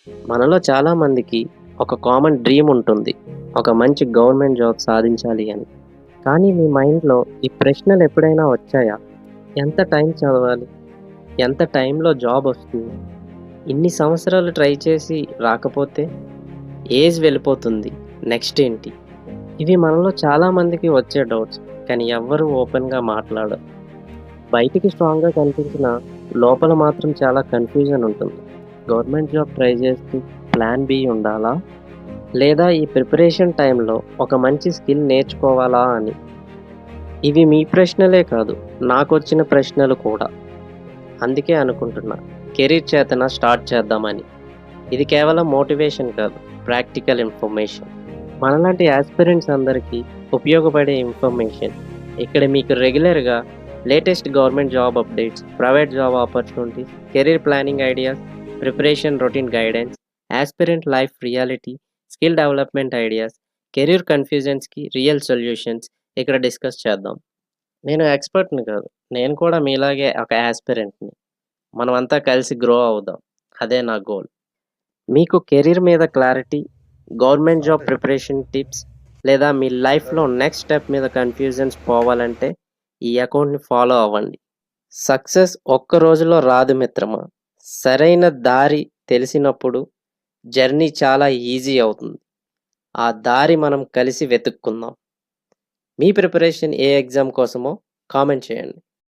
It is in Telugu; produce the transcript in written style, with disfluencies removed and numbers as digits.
మనలో చాలామందికి ఒక కామన్ డ్రీమ్ ఉంటుంది. ఒక మంచి గవర్నమెంట్ జాబ్ సాధించాలి అని. కానీ మీ మైండ్‌లో ఈ ప్రశ్నలు ఎప్పుడైనా వచ్చాయా? ఎంత టైం చదవాలి? ఎంత టైంలో జాబ్ వస్తుంది? ఇన్ని సంవత్సరాలు ట్రై చేసి రాకపోతే? ఏజ్ వెళ్ళిపోతుంది. నెక్స్ట్ ఏంటి? ఇవి మనలో చాలామందికి వచ్చే డౌట్స్. కానీ ఎవ్వరూ ఓపెన్‌గా మాట్లాడరు. బయటికి స్ట్రాంగ్‌గా కనిపించినా లోపల మాత్రం చాలా కన్‌ఫ్యూజన్ ఉంటుంది. గవర్నమెంట్ జాబ్ ట్రై చేస్తూ ప్లాన్ బి ఉండాలా? లేదా ఈ ప్రిపరేషన్ టైంలో ఒక మంచి స్కిల్ నేర్చుకోవాలా అని. ఇవి మీ ప్రశ్నలే కాదు, నాకొచ్చిన ప్రశ్నలు కూడా. అందుకే అనుకుంటున్నా కెరీర్ చేతన స్టార్ట్ చేద్దామని. ఇది కేవలం మోటివేషన్ కాదు, ప్రాక్టికల్ ఇన్ఫర్మేషన్. మనలాంటి యాస్పిరెంట్స్ అందరికీ ఉపయోగపడే ఇన్ఫర్మేషన్. ఇక్కడ మీకు రెగ్యులర్‌గా latest government job updates, private job opportunities, career planning ideas, preparation routine guidance, aspirant life reality, skill development ideas, career కన్‌ఫ్యూజన్స్‌కి రియల్ సొల్యూషన్స్ ఇక్కడ డిస్కస్ చేద్దాం. నేను ఎక్స్‌పర్ట్‌ని కాదు. నేను కూడా మీలాగే ఒక యాస్పిరెంట్‌ని. మనమంతా కలిసి గ్రో అవుదాం. అదే నా గోల్. మీకు కెరీర్ మీద clarity, government job preparation tips లేదా మీ లైఫ్‌లో నెక్స్ట్ స్టెప్ మీద కన్‌ఫ్యూజన్స్ పోవాలంటే ఈ అకౌంట్‌ని ఫాలో అవ్వండి. సక్సెస్ ఒక్క రోజులో రాదు మిత్రమా. సరైన దారి తెలిసినప్పుడు జర్నీ చాలా ఈజీ అవుతుంది. ఆ దారి మనం కలిసి వెతుక్కుందాం. మీ ప్రిపరేషన్ ఏ ఎగ్జామ్ కోసమో కామెంట్ చేయండి.